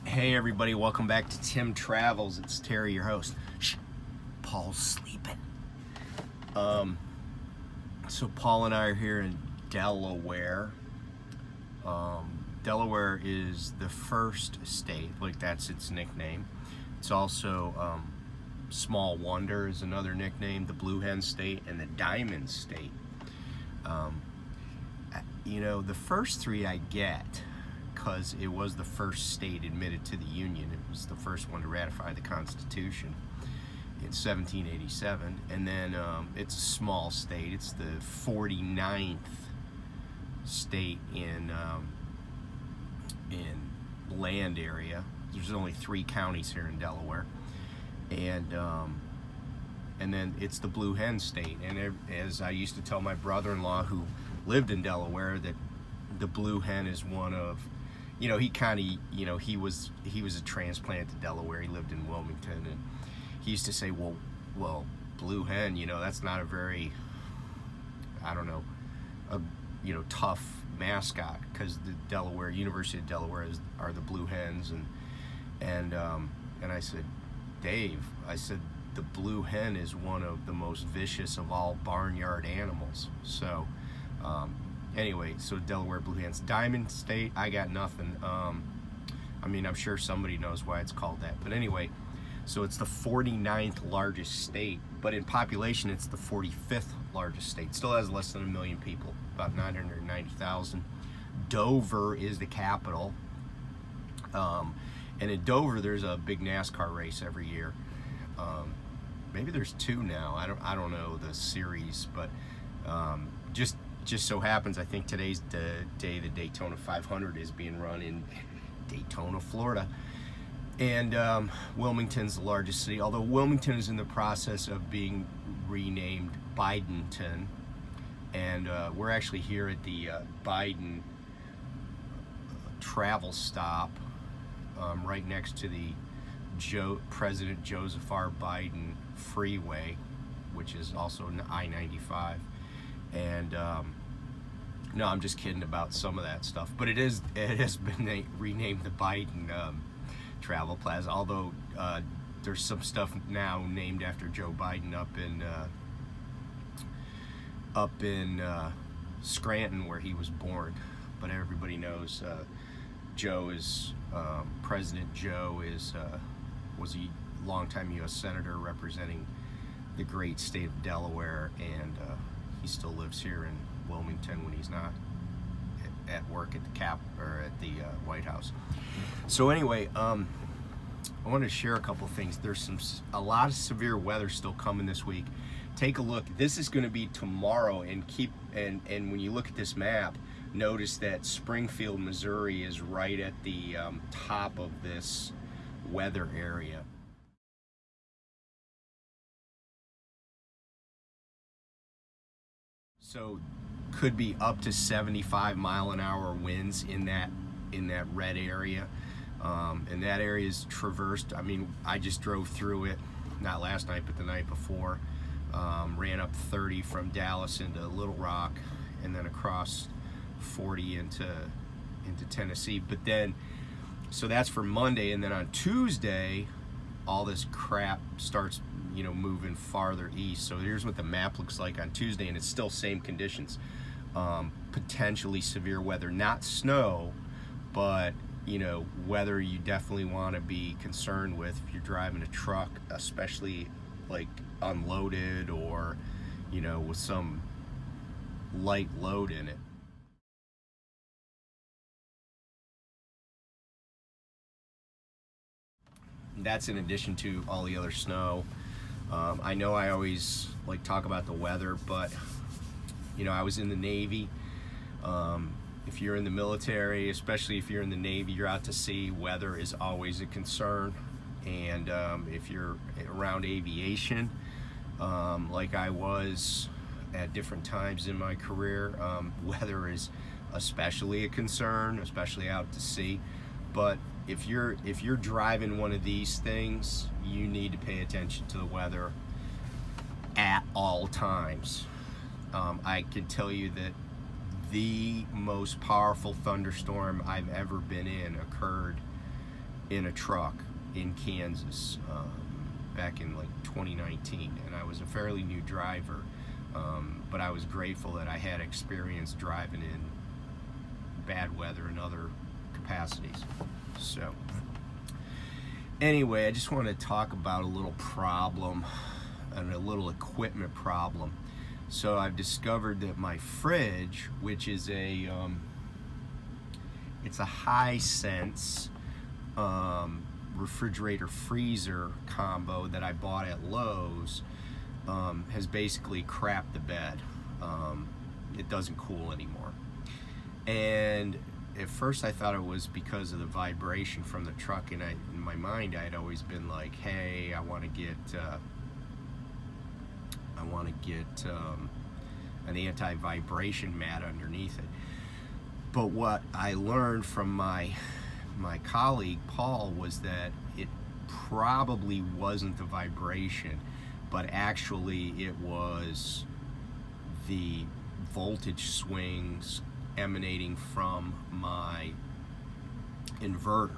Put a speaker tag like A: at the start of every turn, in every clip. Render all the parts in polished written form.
A: Hey everybody, welcome back to Tim Travels. It's Terry, your host. Shh, Paul's sleeping. So Paul and I are here in Delaware. Delaware is the first state, like that's its nickname. It's also Small Wonder is another nickname, the Blue Hen State and the Diamond State. The first three I get because it was the first state admitted to the Union. It was the first one to ratify the Constitution in 1787. And then it's a small state. It's the 49th state in land area. There's only 3 counties here in Delaware. And then it's the Blue Hen State. And as I used to tell my brother-in-law who lived in Delaware, that the Blue Hen is one of, he was a transplant to Delaware. He lived in Wilmington, and he used to say, well, Blue Hen, that's not a very, tough mascot, because the University of Delaware are the Blue Hens, and I said, Dave, the Blue Hen is one of the most vicious of all barnyard animals. So anyway, so Delaware Blue Hens. Diamond State, I got nothing. I'm sure somebody knows why it's called that. But anyway, so it's the 49th largest state, but in population, it's the 45th largest state. Still has less than 1 million people, about 990,000. Dover is the capital. And in Dover, there's a big NASCAR race every year. Maybe there's 2 now. I don't know the series, but just so happens, I think today's the day the Daytona 500 is being run in Daytona, Florida. And Wilmington's the largest city, although Wilmington is in the process of being renamed Bidenton. And we're actually here at the Biden travel stop right next to the President Joseph R. Biden freeway, which is also I-95. And no, I'm just kidding about some of that stuff, but it has been renamed the Biden Travel Plaza, although there's some stuff now named after Joe Biden up in Scranton, where he was born. But everybody knows President Joe was a longtime U.S. Senator representing the great state of Delaware, and he still lives here in Wilmington when he's not at work at the White House. So anyway, I wanted to share a couple things. There's a lot of severe weather still coming this week. Take a look. This is going to be tomorrow, and when you look at this map, notice that Springfield, Missouri is right at the top of this weather area. So could be up to 75-mile-an-hour winds in that red area, and that area is traversed. I just drove through it, not last night but the night before. Ran up 30 from Dallas into Little Rock, and then across 40 into Tennessee. But then, so that's for Monday, and then on Tuesday, all this crap starts moving farther east. So here's what the map looks like on Tuesday, and it's still same conditions. Potentially severe weather, not snow, but weather you definitely want to be concerned with if you're driving a truck, especially like unloaded or with some light load in it. That's in addition to all the other snow. I know I always talk about the weather, but I was in the Navy. If you're in the military, especially if you're in the Navy, you're out to sea, weather is always a concern. And if you're around aviation, like I was at different times in my career, weather is especially a concern, especially out to sea. But if you're driving one of these things, you need to pay attention to the weather at all times. I can tell you that the most powerful thunderstorm I've ever been in occurred in a truck in Kansas back in like 2019, and I was a fairly new driver, but I was grateful that I had experience driving in bad weather and other capacities. So anyway, I just want to talk about a little problem and a little equipment problem. So I've discovered that my fridge, which is it's a Hisense refrigerator freezer combo that I bought at Lowe's, has basically crapped the bed. It doesn't cool anymore. And at first I thought it was because of the vibration from the truck, and in my mind I'd always been like, hey, I want to get an anti-vibration mat underneath it. But what I learned from my colleague Paul was that it probably wasn't the vibration, but actually it was the voltage swings emanating from my inverter.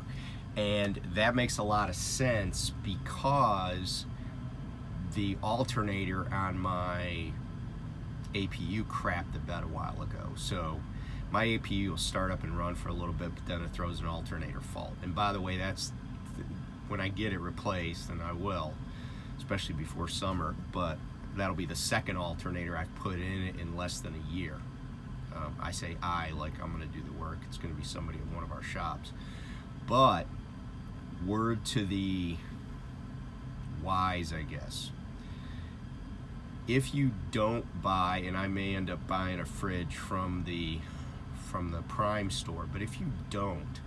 A: And that makes a lot of sense because the alternator on my APU crapped the bed a while ago. So my APU will start up and run for a little bit, but then it throws an alternator fault. And by the way, when I get it replaced, and I will, especially before summer, but that'll be the second alternator I've put in it in less than a year. I say like I'm going to do the work. It's going to be somebody in one of our shops. But word to the wise, I guess. If you don't buy, and I may end up buying a fridge from the Prime store, but if you don't,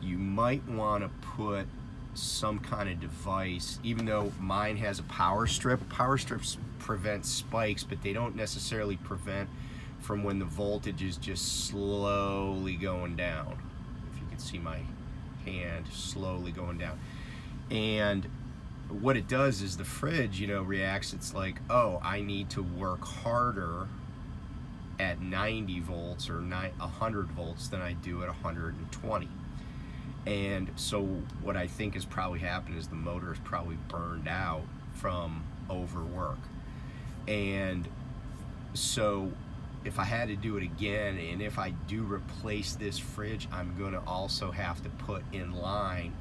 A: you might want to put some kind of device, even though mine has a power strip. Power strips prevent spikes, but they don't necessarily prevent from when the voltage is just slowly going down. If you can see my hand slowly going down. And what it does is the fridge, reacts. It's like, oh, I need to work harder at 90 volts or 100 volts than I do at 120. And so what I think has probably happened is the motor is probably burned out from overwork. And so if I had to do it again, and if I do replace this fridge, I'm going to also have to put in line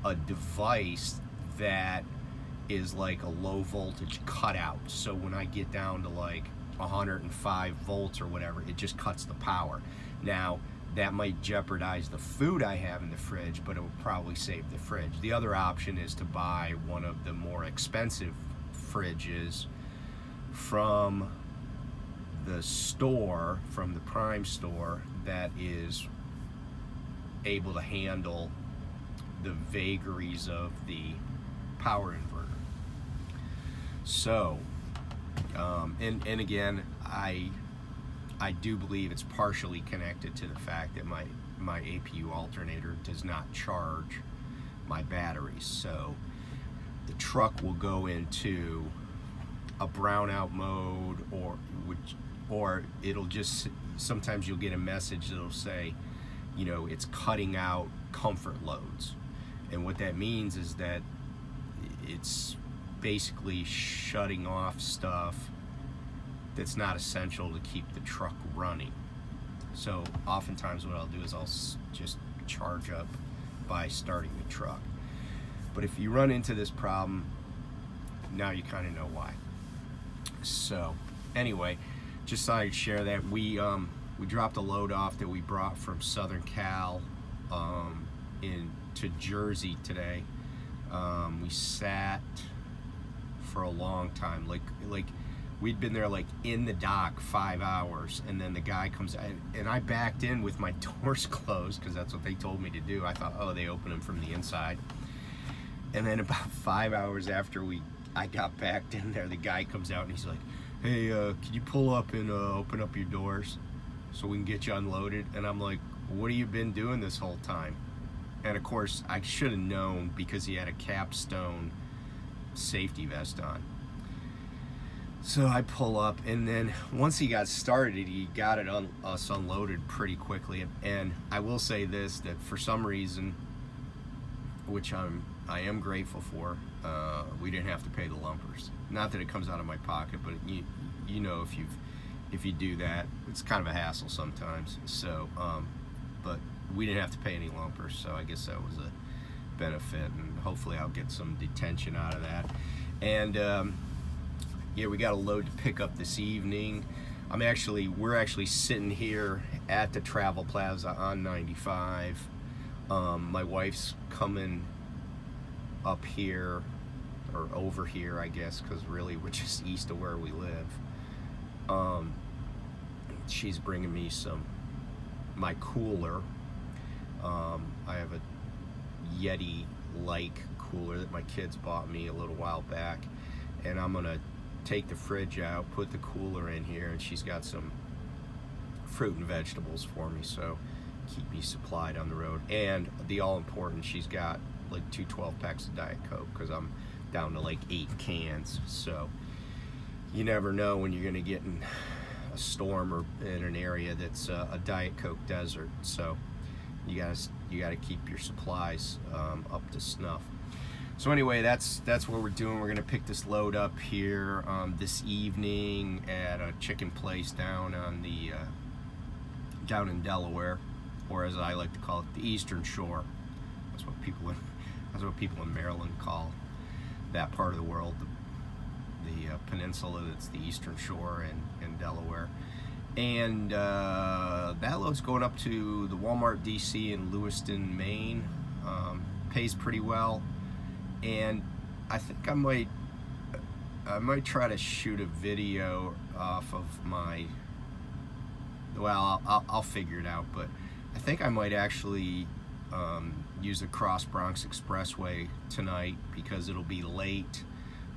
A: a device that is like a low voltage cutout. So when I get down to like 105 volts or whatever, it just cuts the power. Now, that might jeopardize the food I have in the fridge, but it will probably save the fridge. The other option is to buy one of the more expensive fridges from the store, from the Prime store, that is able to handle the vagaries of the power inverter. So, and again, I do believe it's partially connected to the fact that my APU alternator does not charge my batteries. So the truck will go into a brownout mode, or it'll just, sometimes you'll get a message that'll say, it's cutting out comfort loads. And what that means is that it's basically shutting off stuff that's not essential to keep the truck running. So oftentimes what I'll do is I'll just charge up by starting the truck. But if you run into this problem, now you kind of know why. So anyway, just thought I'd share that. We dropped a load off that we brought from Southern Cal to Jersey today. We sat for a long time, like we'd been there like in the dock 5 hours, and then the guy comes out, and I backed in with my doors closed because that's what they told me to do. I thought, oh, they open them from the inside. And then about 5 hours after I got backed in there, the guy comes out and he's like, hey, can you pull up and open up your doors so we can get you unloaded? And I'm like, what have you been doing this whole time? And of course, I should have known because he had a capstone safety vest on. So I pull up, and then once he got started, he got us unloaded pretty quickly. And I will say this, that for some reason, which I am grateful for. We didn't have to pay the lumpers. Not that it comes out of my pocket, but you know, if you do that, it's kind of a hassle sometimes. So, but we didn't have to pay any lumpers, so I guess that was a benefit, and hopefully I'll get some detention out of that. And yeah, we got a load to pick up this evening. We're actually sitting here at the Travel Plaza on 95. My wife's coming up here, or over here, I guess, because really we're just east of where we live. She's bringing me my cooler. I have a Yeti-like cooler that my kids bought me a little while back, and I'm gonna take the fridge out, put the cooler in here, and she's got some fruit and vegetables for me, so keep me supplied on the road. And the all-important, she's got like 2 12-packs of Diet Coke, because I'm down to like 8 cans. So you never know when you're gonna get in a storm or in an area that's a Diet Coke desert. So you gotta keep your supplies up to snuff. So anyway, that's what we're doing. We're gonna pick this load up here this evening at a chicken place down in Delaware, or as I like to call it, the Eastern Shore. That's what people in Maryland call that part of the world, the peninsula that's the Eastern Shore in Delaware. And that load's going up to the Walmart DC in Lewiston, Maine. Pays pretty well, and I think I might try to shoot a video off of my, well, I'll figure it out, but I think I might actually use the Cross Bronx Expressway tonight, because it'll be late.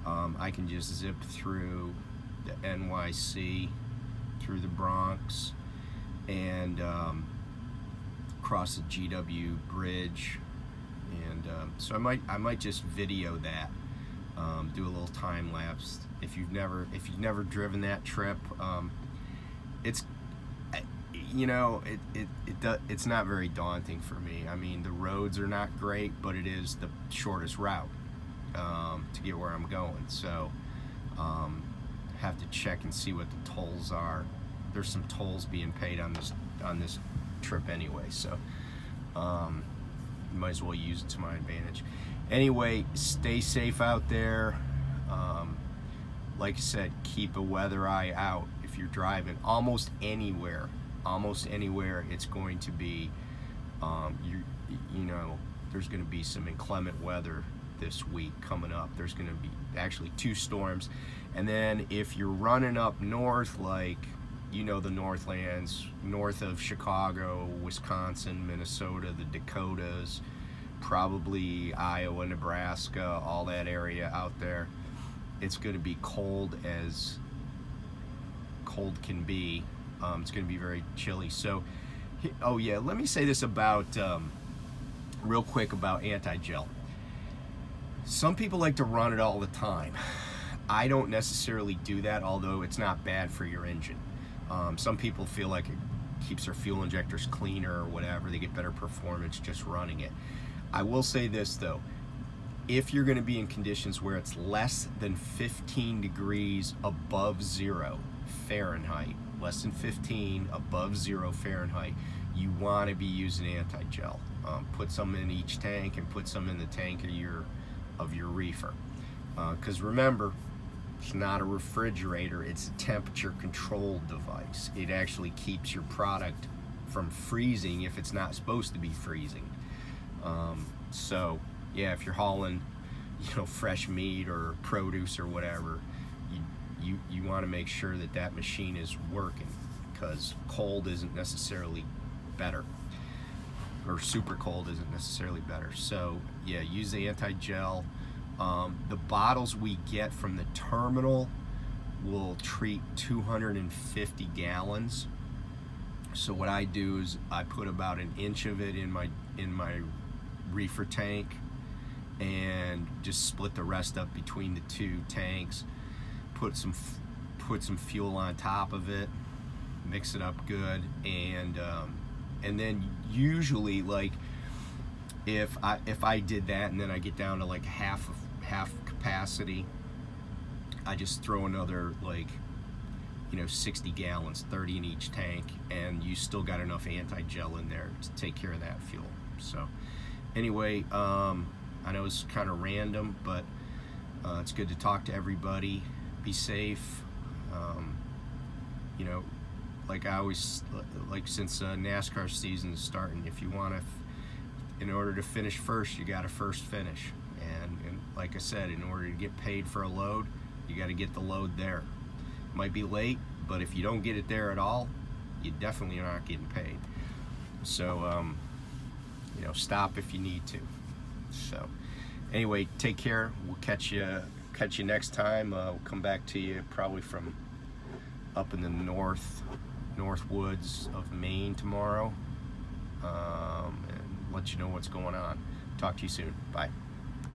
A: I can just zip through the NYC, through the Bronx, and cross the GW Bridge, and so I might just video that, do a little time lapse. If you've never driven that trip, it's, you know, it's not very daunting for me. I mean, the roads are not great, but it is the shortest route to get where I'm going. So have to check and see what the tolls are. There's some tolls being paid on this trip anyway, so might as well use it to my advantage. Anyway, stay safe out there. Like I said, keep a weather eye out. If you're driving almost anywhere, it's going to be you know, there's going to be some inclement weather this week coming up. There's going to be actually 2 storms, and then if you're running up north, like, you know, the Northlands, north of Chicago, Wisconsin, Minnesota, the Dakotas, probably Iowa, Nebraska, all that area out there, it's going to be cold as cold can be. It's going to be very chilly. So, oh yeah, let me say this about real quick about anti-gel. Some people like to run it all the time. I don't necessarily do that, although it's not bad for your engine. Some people feel like it keeps their fuel injectors cleaner or whatever. They get better performance just running it. I will say this though, if you're going to be in conditions where it's less than 15 degrees above 0 Fahrenheit, less than 15 above 0 Fahrenheit, you want to be using anti-gel. Put some in each tank, and put some in the tank of your reefer. Because remember, it's not a refrigerator, it's a temperature controlled device. It actually keeps your product from freezing if it's not supposed to be freezing. So yeah, if you're hauling, you know, fresh meat or produce or whatever, you want to make sure that machine is working, because cold isn't necessarily better, or super cold isn't necessarily better. So yeah, use the anti-gel. The bottles we get from the terminal will treat 250 gallons. So what I do is I put about 1 inch of it in my reefer tank, and just split the rest up between the 2 tanks. Put some fuel on top of it, mix it up good, and then usually, like, if I did that and then I get down to like half capacity, I just throw another, like, 60 gallons, 30 in each tank, and you still got enough anti-gel in there to take care of that fuel. So anyway, I know it's kind of random, but it's good to talk to everybody. Be safe. Like I always, like, since NASCAR season is starting, if you want to, in order to finish first, you got to first finish. And like I said, in order to get paid for a load, you got to get the load there. Might be late, but if you don't get it there at all, you definitely are not getting paid. So, stop if you need to. So, anyway, take care. We'll catch you next time. We'll come back to you probably from up in the north woods of Maine tomorrow, and let you know what's going on. Talk to you soon. Bye.